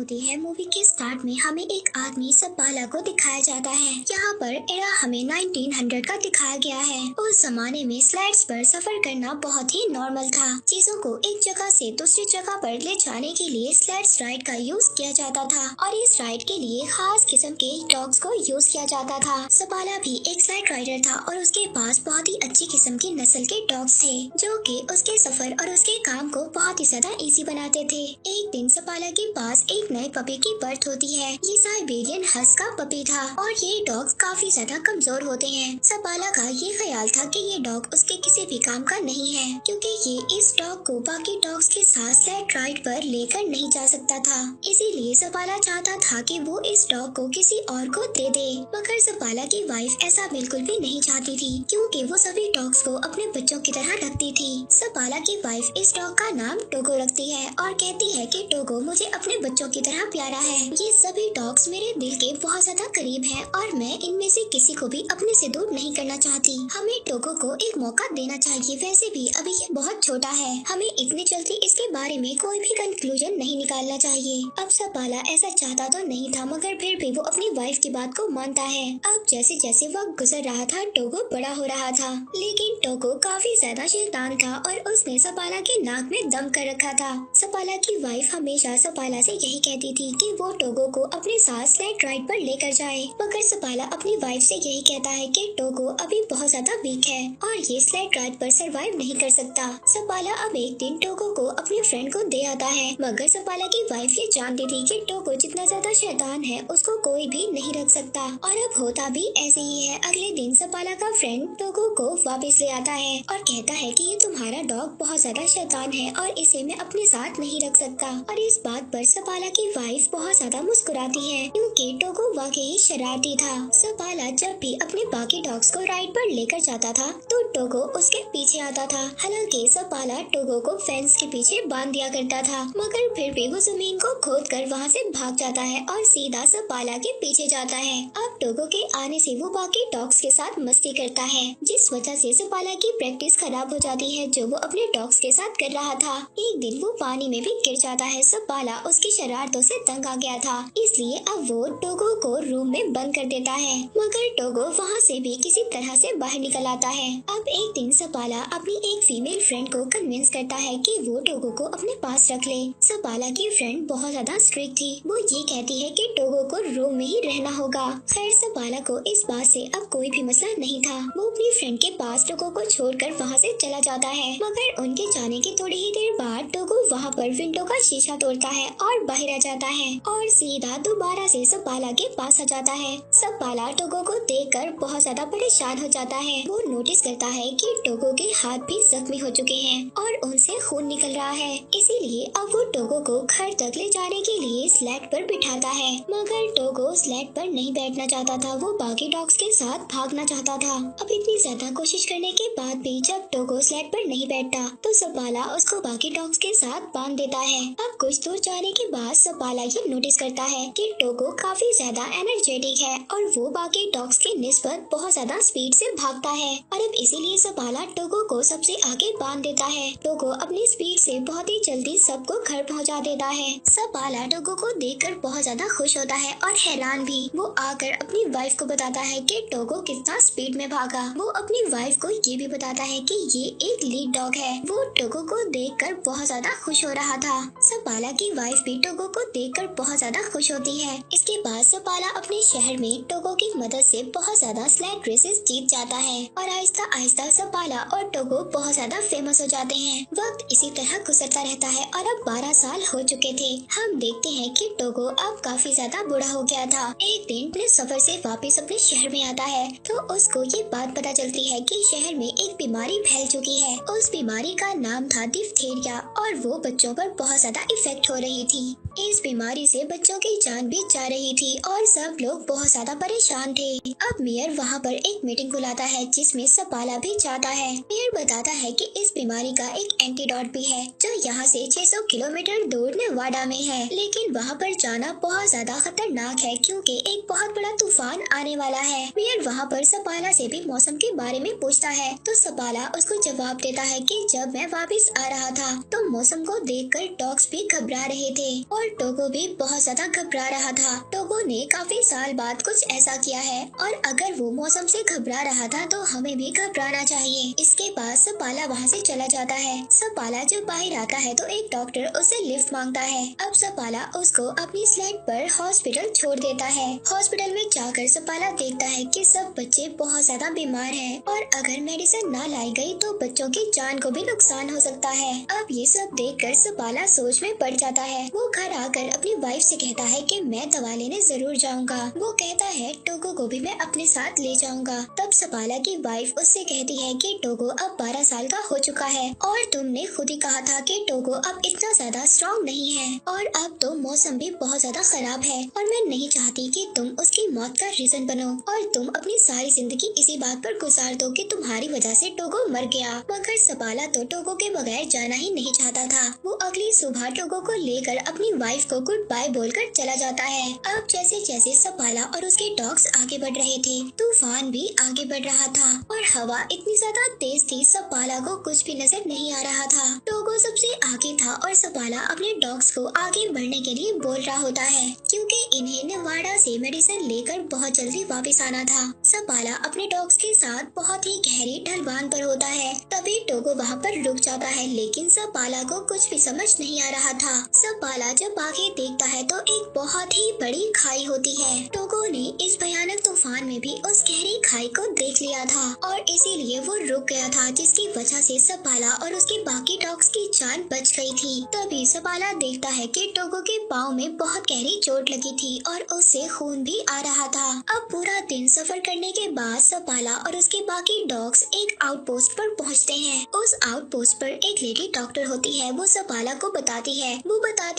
होती है। मूवी के स्टार्ट में हमें एक आदमी सपाला को दिखाया जाता है। यहाँ पर एरा हमें 1900 का दिखाया गया है। उस जमाने में स्लाइड्स पर सफर करना बहुत ही नॉर्मल था। चीजों को एक जगह से दूसरी जगह पर ले जाने के लिए स्लाइड्स राइड का यूज किया जाता था और इस राइड के लिए खास किस्म के डॉग्स को यूज किया जाता था। सपाला भी एक स्लाइड राइडर था और उसके पास बहुत ही अच्छी किस्म की नस्ल के डॉग्स थे जो कि उसके सफर और उसके काम को बहुत ही ज्यादा इजी बनाते थे। एक दिन सपाला के पास एक नए पपी की बर्थ होती है। ये साइबेरियन हस्क का पपी था और ये डॉग काफी ज्यादा कमजोर होते हैं। सपाला का ये ख्याल था कि ये डॉग उसके किसी भी काम का नहीं है क्योंकि ये इस डॉग को बाकी डॉग्स के साथ स्लेड राइड पर लेकर नहीं जा सकता था। इसीलिए सपाला चाहता था कि वो इस डॉग को किसी और को दे दे, मगर सपाला की वाइफ ऐसा बिल्कुल भी नहीं चाहती थी क्योंकि वो सभी डॉग्स को अपने बच्चों की तरह रखती थी। सपाला की वाइफ इस डॉग का नाम टोगो रखती है और कहती है कि टोगो मुझे अपने बच्चों की तरह प्यारा है। ये सभी डॉग्स मेरे दिल के बहुत ज्यादा करीब हैं और मैं इनमें से किसी को भी अपने से दूर नहीं करना चाहती। हमें टोगो को एक मौका देना चाहिए। वैसे भी अभी ये बहुत छोटा है, हमें इतनी जल्दी इसके बारे में कोई भी कंक्लूजन नहीं निकालना चाहिए। अब सपाला ऐसा चाहता तो नहीं था मगर फिर भी वो अपनी वाइफ की बात को मानता है। अब जैसे जैसे वक्त गुजर रहा था टोगो बड़ा हो रहा था, लेकिन टोगो काफी ज्यादा शैतान था और उसने सपाला के नाक में दम कर रखा था। सपाला की वाइफ हमेशा सपाला से यही कहती थी कि वो टोगो को अपने साथ स्लेड राइड पर लेकर जाए, मगर सपाला अपनी वाइफ से यही कहता है कि टोगो अभी बहुत ज्यादा वीक है और ये स्लेड राइड पर सरवाइव नहीं कर सकता। सपाला अब एक दिन टोगो को अपने फ्रेंड को दे आता है, मगर सपाला की वाइफ ये जानती थी कि टोगो जितना ज्यादा शैतान है उसको कोई भी नहीं रख सकता और अब होता भी ऐसे ही है। अगले दिन सपाला का फ्रेंड टोगो को वापस ले आता है और कहता है कि ये तुम्हारा डॉग बहुत ज्यादा शैतान है और इसे मैं अपने साथ नहीं रख सकता। और इस बात पर सपाला की वाइफ बहुत ज्यादा मुस्कुराती है क्योंकि टोगो वाकई शरारती था। सपाला जब भी अपने बाकी डॉग्स को राइड पर लेकर जाता था तो टोगो उसके पीछे आता था। हालांकि सपाला टोगो को फेंस के पीछे बांध दिया करता था, मगर फिर भी वो जमीन को खोद कर वहाँ से भाग जाता है और सीधा सपाला के पीछे जाता है। अब टोगो के आने से वो बाकी डॉग्स के साथ मस्ती करता है, जिस वजह से सपाला की प्रैक्टिस खराब हो जाती है जो वो अपने डॉग्स के साथ कर रहा था। एक दिन वो पानी में भी गिर जाता है। सपाला उसकी शरारतों से तंग आ गया था, इसलिए अब वो टोगो को रूम में बंद कर देता है, मगर टोगो वहाँ से भी किसी तरह से बाहर निकल आता है। अब एक दिन सपाला अपनी एक फीमेल फ्रेंड को कन्विंस करता है कि वो टोगो को अपने पास रख ले। सपाला की फ्रेंड बहुत ज्यादा स्ट्रिक्ट थी, वो ये कहती है कि टोगो को रूम में ही रहना होगा। खैर सपाला को इस बात से अब कोई भी मसला नहीं था। वो अपनी फ्रेंड के पास टोगो को छोड़कर वहाँ से चला जाता है, मगर उनके जाने के थोड़ी ही देर बाद टोगो वहाँ पर विंडो का शीशा तोड़ता है और बाहर आ जाता है और सीधा दोबारा से सपाला के पास आ जाता है। सपाला टोगो को देखकर बहुत ज्यादा परेशान हो जाता है। वो नोटिस करता है कि टोगो के हाथ भी जख्मी हो चुके हैं और उनसे खून निकल रहा है, इसीलिए अब वो टोगो को घर तक ले जाने के लिए स्लेड पर बिठाता है, मगर टोगो स्लेड पर नहीं बैठना चाहता था। वो बाकी डॉग्स के साथ भागना चाहता था। अब इतनी ज्यादा कोशिश करने के बाद भी जब टोगो स्लेड पर नहीं बैठता तो सपाला उसको बाकी डॉग्स के साथ बांध देता है। अब कुछ दूर जाने के बाद सपाला ये नोटिस करता है कि टोगो काफी ज्यादा एनर्जेटिक है और वो बाकी डॉग्स के निस्बत बहुत ज्यादा स्पीड से भागता है और अब इसीलिए सपाला टोगो को सबसे आगे बांध देता है। टोगो अपनी स्पीड से बहुत ही जल्दी सबको घर पहुंचा देता है। सपाला टोगो को देखकर बहुत ज्यादा खुश होता है और हैरान भी। वो आकर अपनी वाइफ को बताता है कि टोगो कितना स्पीड में भागा। वो अपनी वाइफ को ये भी बताता है कि ये एक लीड डॉग है। वो टोगो को देखकर बहुत ज्यादा खुश हो रहा था। सपाला की वाइफ भी टोगो को देखकर बहुत ज्यादा खुश होती है। इसके बाद सपाला अपने शहर में टोगो की मदद से बहुत ज्यादा स्लेड रेसेस जीत जाता है और आहिस्ता आहिस्ता सपाला और टोगो बहुत ज्यादा फेमस हो जाते हैं। वक्त इसी तरह गुजरता रहता है और अब 12 साल हो चुके थे। हम देखते हैं कि टोगो अब काफी ज्यादा बूढ़ा हो गया था। एक दिन अपने सफर से वापस अपने शहर में आता है तो उसको ये बात पता चलती है कि शहर में एक बीमारी फैल चुकी है। उस बीमारी का नाम था डिप्थीरिया और वो बच्चों पर बहुत ज्यादा इफेक्ट हो रही थी। इस बीमारी से बच्चों की जान भी जा रही थी और सब लोग बहुत ज्यादा परेशान थे। अब मेयर वहाँ पर एक मीटिंग बुलाता है जिसमें सपाला भी जाता है। मेयर बताता है कि इस बीमारी का एक एंटीडोट भी है जो यहाँ से 600 किलोमीटर दूर नेवाडा में है, लेकिन वहाँ पर जाना बहुत ज्यादा खतरनाक है क्योंकि एक बहुत बड़ा तूफान आने वाला है। मेयर वहाँ पर सपाला से भी मौसम के बारे में पूछता है तो सपाला उसको जवाब देता है कि जब मैं वापस आ रहा था तो मौसम को देखकर डॉग्स भी घबरा रहे थे और और टोगो भी बहुत ज्यादा घबरा रहा था। टोगो ने काफी साल बाद कुछ ऐसा किया है और अगर वो मौसम से घबरा रहा था तो हमें भी घबराना चाहिए। इसके बाद सपाला वहाँ से चला जाता है। सपाला जब बाहर आता है तो एक डॉक्टर उससे लिफ्ट मांगता है। अब सपाला उसको अपनी स्लेड पर हॉस्पिटल छोड़ देता है। हॉस्पिटल में जाकर सपाला देखता है कि सब बच्चे बहुत ज्यादा बीमार हैं और अगर मेडिसिन न लाई गई तो बच्चों की जान को भी नुकसान हो सकता है। अब ये सब देखकर सपाला सोच में पड़ जाता है। वो घर आकर अपनी वाइफ से कहता है कि मैं दवा लेने जरूर जाऊंगा। वो कहता है टोगो को भी मैं अपने साथ ले जाऊंगा। तब सपाला की वाइफ उससे कहती है कि टोगो अब 12 साल का हो चुका है और तुमने खुद ही कहा था कि टोगो अब इतना ज्यादा स्ट्रॉन्ग नहीं है और अब तो मौसम भी बहुत ज्यादा खराब है और मैं नहीं चाहती कि तुम उसकी मौत का रीजन बनो और तुम अपनी सारी जिंदगी इसी बात पर गुजार दो कि तुम्हारी वजह से टोगो मर गया। मगर सपाला तो टोगो के बगैर जाना ही नहीं चाहता था। वो अगली सुबह टोगो को लेकर अपनी वाइफ को गुड बाय बोलकर चला जाता है। अब जैसे जैसे सपाला और उसके डॉग्स आगे बढ़ रहे थे, तूफान भी आगे बढ़ रहा था और हवा इतनी ज्यादा तेज थी सपाला को कुछ भी नजर नहीं आ रहा था। टोगो सबसे आगे था और सपाला अपने डॉग्स को आगे बढ़ने के लिए बोल रहा होता है क्योंकि इन्हें नेवाडा से मेडिसिन लेकर बहुत जल्दी वापस आना था। सपाला अपने डॉग्स के साथ बहुत ही गहरी ढलवान पर होता है। तभी टोगो वहाँ पर रुक जाता है लेकिन सपाला को कुछ भी समझ नहीं आ रहा था। सपाला जब आगे देखता है तो एक बहुत ही बड़ी खाई होती है। टोगो ने इस भयानक तूफान में भी उस गहरी खाई को देख लिया था और इसीलिए वो रुक गया था, जिसकी वजह से सपाला और उसके बाकी डॉग्स की जान बच गई थी। तभी सपाला देखता है कि टोगो के पाँव में बहुत गहरी चोट लगी थी और उससे खून भी आ रहा था। अब पूरा दिन सफर करने के बाद सपाला और उसके बाकी डॉग्स एक आउटपोस्ट पर पहुंचते हैं। उस आउटपोस्ट पर एक लेडी डॉक्टर होती है। वो सपाला को बताती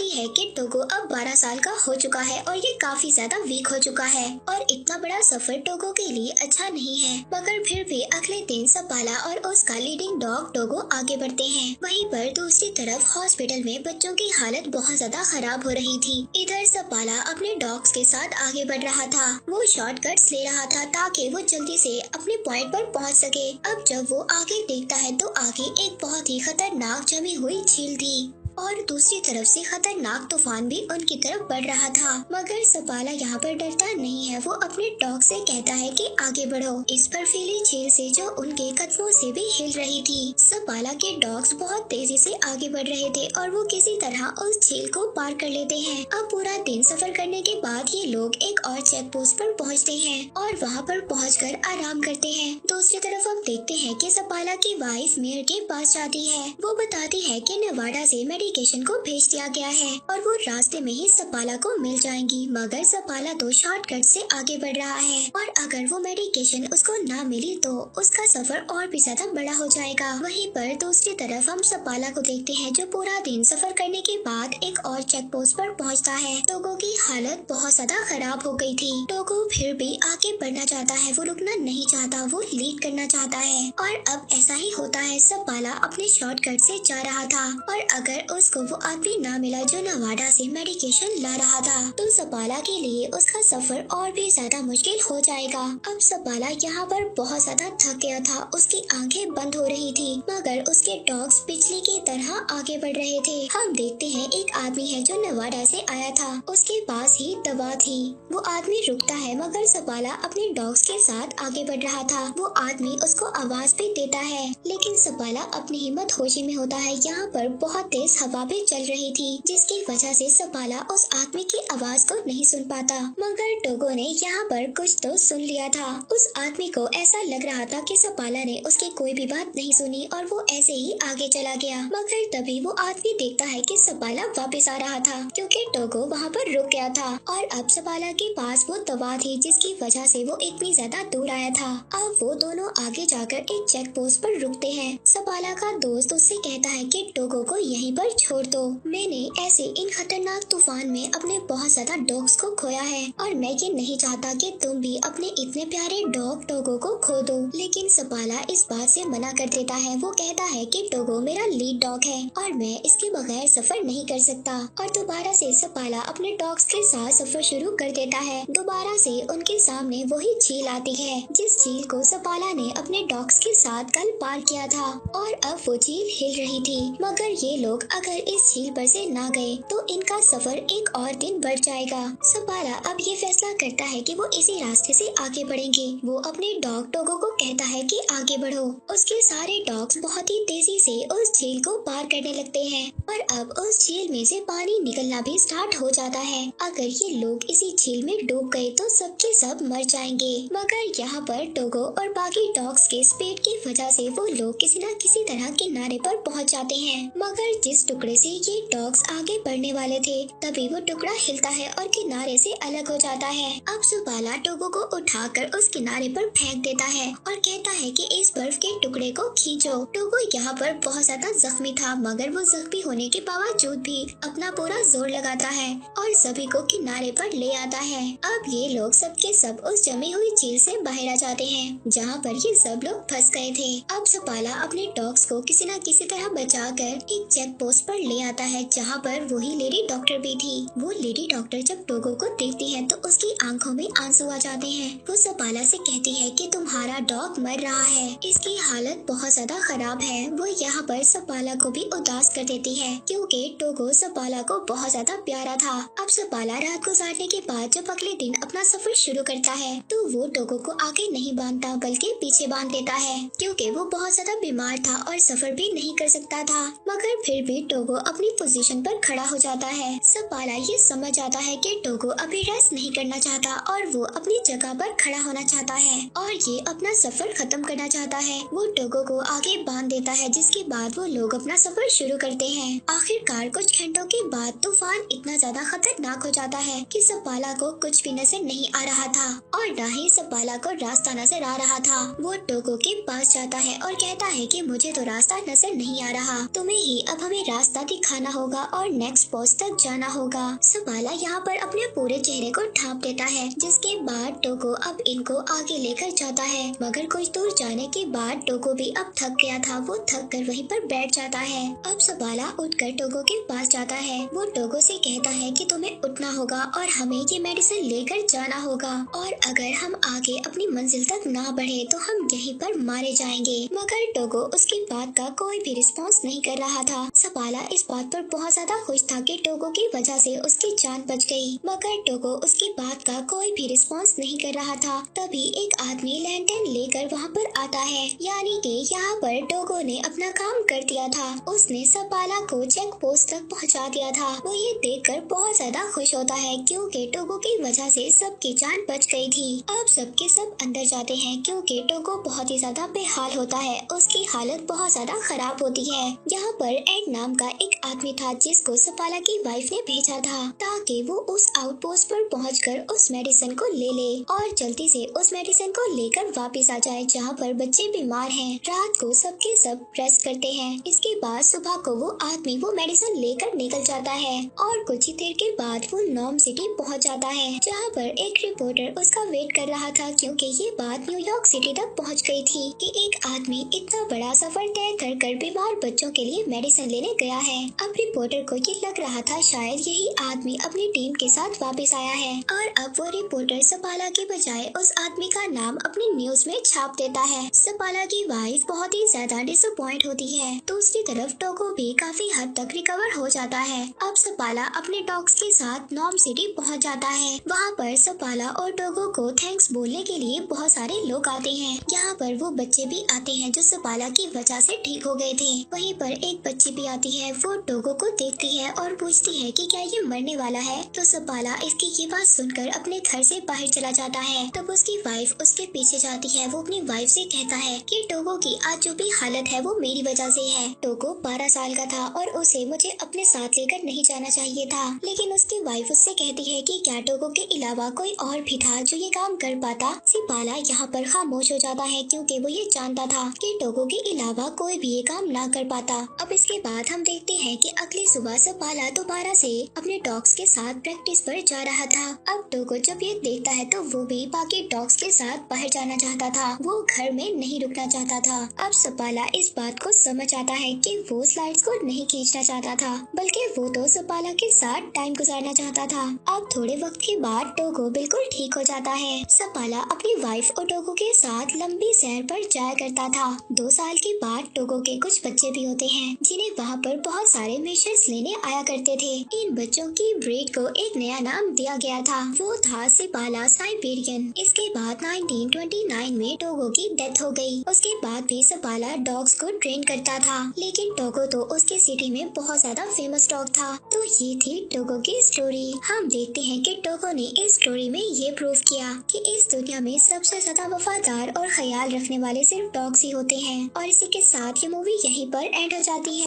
है कि टोगो अब 12 साल का हो चुका है और ये काफी ज्यादा वीक हो चुका है और इतना बड़ा सफर टोगो के लिए अच्छा नहीं है। मगर फिर भी अगले दिन सपाला और उसका लीडिंग डॉग टोगो आगे बढ़ते हैं। वहीं पर दूसरी तरफ हॉस्पिटल में बच्चों की हालत बहुत ज्यादा खराब हो रही थी। इधर सपाला अपने डॉग्स के साथ आगे बढ़ रहा था। वो शॉर्टकट्स ले रहा था ताकि वो जल्दी से अपने पॉइंट पर पहुंच सके। अब जब वो आगे देखता है तो आगे एक बहुत ही खतरनाक जमी हुई झील थी और दूसरी तरफ से खतरनाक तूफान भी उनकी तरफ बढ़ रहा था। मगर सपाला यहाँ पर डरता नहीं है। वो अपने डॉग से कहता है कि आगे बढ़ो इस बर्फीली झील से जो उनके कदमों से भी हिल रही थी। सपाला के डॉग्स बहुत तेजी से आगे बढ़ रहे थे और वो किसी तरह उस झील को पार कर लेते हैं। अब पूरा दिन सफर करने के बाद ये लोग एक और चेक पोस्ट पर पहुँचते हैं और वहाँ पर पहुँचकर आराम करते हैं। दूसरी तरफ हम देखते हैं कि सपाला की वाइफ मेयर के पास जाती है। वो बताती है कि नेवाडा से मेडिकेशन को भेज दिया गया है और वो रास्ते में ही सपाला को मिल जाएंगी। मगर सपाला तो शॉर्टकट से आगे बढ़ रहा है और अगर वो मेडिकेशन उसको ना मिली तो उसका सफर और भी ज्यादा बड़ा हो जाएगा। वहीं पर दूसरी तरफ हम सपाला को देखते हैं जो पूरा दिन सफर करने के बाद एक और चेक पोस्ट पर पहुंचता है। टोगो की हालत बहुत ज्यादा खराब हो गई थी। टोगो फिर भी आगे बढ़ना चाहता है, वो रुकना नहीं चाहता, वो लीड करना चाहता है और अब ऐसा ही होता है। सपाला अपने शॉर्टकट से जा रहा था और अगर उसको वो आदमी ना मिला जो नेवाडा से मेडिकेशन ला रहा था तो सपाला के लिए उसका सफर और भी ज्यादा मुश्किल हो जाएगा। अब सपाला यहाँ पर बहुत ज्यादा थक गया था, उसकी आंखें बंद हो रही थी मगर उसके डॉग्स बिजली की तरह आगे बढ़ रहे थे। हम देखते हैं एक आदमी है जो नेवाडा से आया था, उसके पास ही दवा थी। वो आदमी रुकता है मगर सपाला अपने डॉग्स के साथ आगे बढ़ रहा था। वो आदमी उसको आवाज भी देता है लेकिन सपाला अपनी हिम्मत होशी में होता है। यहाँ पर बहुत तेज हवा भी चल रही थी जिसकी वजह से सपाला उस आदमी की आवाज को नहीं सुन पाता। मगर टोगो ने यहाँ पर कुछ तो सुन लिया था। उस आदमी को ऐसा लग रहा था कि सपाला ने उसकी कोई भी बात नहीं सुनी और वो ऐसे ही आगे चला गया। मगर तभी वो आदमी देखता है कि सपाला वापस आ रहा था क्योंकि टोगो वहाँ पर रुक गया था और अब सपाला के पास वो दवा थी जिसकी वजह से वो इतनी ज्यादा दूर आया था। अब वो दोनों आगे जाकर एक चेक पोस्ट पर रुकते हैं। सपाला का दोस्त उससे कहता है कि टोगो को यहीं पर छोड़ दो, मैंने ऐसे इन खतरनाक तूफान में अपने बहुत ज्यादा डॉग्स को खोया है और मैं ये नहीं चाहता कि तुम भी अपने इतने प्यारे डॉग टोगो को खो दो। लेकिन सपाला इस बात से मना कर देता है। वो कहता है कि टोगो मेरा लीड डॉग है और मैं इसके बगैर सफर नहीं कर सकता और दोबारा से सपाला अपने डॉग्स के साथ सफर शुरू कर देता है। दोबारा से उनके सामने वही झील आती है जिस झील को सपाला ने अपने डॉग्स के साथ कल पार किया था और अब वो झील हिल रही थी। मगर ये लोग अगर इस झील पर से ना गए तो इनका सफर एक और दिन बढ़ जाएगा। सपाला अब ये फैसला करता है कि वो इसी रास्ते से आगे बढ़ेंगे। वो अपने डॉग टोगो को कहता है कि आगे बढ़ो। उसके सारे डॉग्स बहुत ही तेजी से उस झील को पार करने लगते हैं और अब उस झील में से पानी निकलना भी स्टार्ट हो जाता है। अगर ये लोग इसी झील में डूब गए तो सबके सब मर जाएंगे। मगर यहाँ पर टोगो और बाकी डॉग्स के स्पीड की वजह से वो लोग किसी न किसी तरह किनारे पर पहुँच जाते हैं। मगर जिस टुकड़े से ये डॉग्स आगे बढ़ने वाले थे तभी वो टुकड़ा हिलता है और किनारे से अलग हो जाता है। अब सपाला टोगो को उठाकर उस किनारे पर फेंक देता है और कहता है कि इस बर्फ के टुकड़े को खींचो। टोगो यहाँ पर बहुत ज्यादा जख्मी था मगर वो जख्मी होने के बावजूद भी अपना पूरा जोर लगाता है और सभी को किनारे पर ले आता है। अब ये लोग सबके सब उस जमी हुई झील से बाहर आ जाते हैं जहाँ पर ये सब लोग फंस गए थे। अब सपाला अपने डॉग्स को किसी न किसी तरह बचाकर एक चेक पोस्ट पर ले आता है जहाँ पर वही लेडी डॉक्टर भी थी। वो लेडी डॉक्टर जब टोगो को देखती है तो उसकी आंखों में आंसू आ जाते हैं। वो सपाला से कहती है कि तुम्हारा डॉग मर रहा है, इसकी हालत बहुत ज्यादा खराब है। वो यहाँ पर सपाला को भी उदास कर देती है क्योंकि टोगो सपाला को बहुत ज्यादा प्यारा था। अब सपाला रात गुजारने के बाद जब अगले दिन अपना सफर शुरू करता है तो वो टोगो को आगे नहीं बांधता बल्कि पीछे बांध देता है क्योंकि वो बहुत ज्यादा बीमार था और सफर भी नहीं कर सकता था। मगर फिर भी टोगो अपनी पोजीशन पर खड़ा हो जाता है। सपाला ये समझ आता है कि टोगो अभी रेस्ट नहीं करना चाहता और वो अपनी जगह पर खड़ा होना चाहता है और ये अपना सफर खत्म करना चाहता है। वो टोगो को आगे बांध देता है जिसके बाद वो लोग अपना सफर शुरू करते हैं। आखिरकार कुछ घंटों के बाद तूफान इतना ज्यादा खतरनाक हो जाता है कि सपाला को कुछ भी नजर नहीं आ रहा था और न ही सपाला को रास्ता नजर आ रहा था। वो टोगो के पास जाता है और कहता है कि मुझे तो रास्ता नजर नहीं आ रहा, तुम्हें ही अब हमें रास्ता दिखाना होगा और नेक्स्ट पोस्ट तक जाना होगा। सपाला यहाँ पर अपने पूरे चेहरे को ढांप देता है जिसके बाद टोगो अब इनको आगे लेकर जाता है। मगर कुछ दूर जाने के बाद टोगो भी अब थक गया था। वो थक कर वहीं पर बैठ जाता है। अब सपाला उठकर टोगो के पास जाता है। वो टोगो से कहता है कि तुम्हें उठना होगा और हमें ये मेडिसिन लेकर जाना होगा और अगर हम आगे अपनी मंजिल तक ना बढ़े तो हम यहीं पर मारे जाएंगे। मगर टोगो उसकी बात का कोई भी रिस्पॉन्स नहीं कर रहा था। सपाला इस बात पर बहुत ज्यादा खुश था कि टोगो की वजह से उसकी जान बच गई। मगर टोगो उसकी बात का कोई भी रिस्पॉन्स नहीं कर रहा था। तभी एक आदमी लैंटर्न लेकर वहाँ पर आता है, यानी कि यहाँ पर टोगो ने अपना काम कर दिया था। उसने सपाला को चेक पोस्ट तक पहुँचा दिया था। वो ये देखकर बहुत ज्यादा खुश होता है क्योंकि टोगो की वजह से सबकी जान बच गई थी। अब सबके सब अंदर जाते हैं क्योंकि टोगो बहुत ही ज्यादा बेहाल होता है। उसकी हालत बहुत ज्यादा खराब होती है। यहाँ पर एड नाम का एक आदमी था जिसको सपाला की वाइफ ने भेजा था ताकि वो उस आउटपोस्ट पर पहुंचकर उस मेडिसिन को ले ले और जल्दी से उस मेडिसिन को लेकर वापस आ जाए जहाँ पर बच्चे बीमार हैं। रात को सबके सब रेस्ट करते हैं। इसके बाद सुबह को वो आदमी वो मेडिसिन लेकर निकल जाता है और कुछ ही देर के बाद वो नॉर्म सिटी पहुँच जाता है जहाँ पर एक रिपोर्टर उसका वेट कर रहा था क्योंकि ये बात न्यूयॉर्क सिटी तक पहुँच गई थी कि एक आदमी इतना बड़ा सफर तय कर बीमार बच्चों के लिए मेडिसिन लेने गया है। अब रिपोर्टर को ये लग रहा था शायद यही आदमी अपनी टीम के साथ वापस आया है और अब वो रिपोर्टर सपाला के बजाय उस आदमी का नाम अपनी न्यूज में छाप देता है। सपाला की वाइफ बहुत ही ज्यादा डिसअपॉइंट होती है। दूसरी तरफ टोगो भी काफी हद तक रिकवर हो जाता है। अब सपाला अपने डॉग्स के साथ नॉर्म सिटी पहुंच जाता है। वहाँ पर सपाला और टोगो को थैंक्स बोलने के लिए बहुत सारे लोग आते हैं। यहाँ पर वो बच्चे भी आते हैं जो सपाला की वजह से ठीक हो गए थे। वहीं पर एक बच्ची भी आती है। वो टोगो को देखती है और पूछती है कि क्या ये मरने वाला है। तो सपाला इसकी ये बात सुनकर अपने घर से बाहर चला जाता है। तब उसकी वाइफ उसके पीछे जाती है। वो अपनी वाइफ से कहता है कि टोगो की आज जो भी हालत है वो मेरी वजह से है। टोगो 12 साल का था और उसे मुझे अपने साथ लेकर नहीं जाना चाहिए था। लेकिन उसकी वाइफ उससे कहती है कि क्या टोगो के अलावा कोई और भी था जो ये काम कर पाता। सपाला यहाँ पर खामोश हो जाता है क्योंकि वो ये जानता था कि टोगो के अलावा कोई भी ये काम ना कर पाता। अब इसके बाद हम देखते हैं कि अगली सुबह सपाला दोबारा से अपने डॉग्स के साथ प्रैक्टिस पर जा रहा था। अब टोगो जब ये देखता है तो वो भी बाकी डॉग्स के साथ बाहर जाना चाहता था। वो घर में नहीं रुकना चाहता था। अब सपाला इस बात को समझ आता है कि वो स्लाइड्स को नहीं खींचना चाहता था, बल्कि वो तो सपाला के साथ टाइम गुजारना चाहता था। अब थोड़े वक्त के बाद टोगो बिल्कुल ठीक हो जाता है। सपाला अपनी वाइफ और टोगो के साथ लंबी सैर पर जाया करता था। 2 साल के बाद टोगो के कुछ बच्चे भी होते हैं जिन्हें वहाँ पर बहुत सारे मिशंस लेने आया करते थे। इन बच्चों की ब्रीड को एक नया नाम दिया गया था, वो था सिपाला साइबेरियन। इसके बाद 1929 में टोगो की डेथ हो गई। उसके बाद भी सपाला डॉग्स को ट्रेन करता था, लेकिन टोगो तो उसके सिटी में बहुत ज्यादा फेमस डॉग था। तो ये थी टोगो की स्टोरी। हम देखते हैं कि टोगो ने इस स्टोरी में ये प्रूव किया कि इस दुनिया में सबसे ज्यादा वफादार और ख्याल रखने वाले सिर्फ डॉग्स ही होते हैं। और इसी के साथ ये मूवी यहीं पर एंड हो जाती है।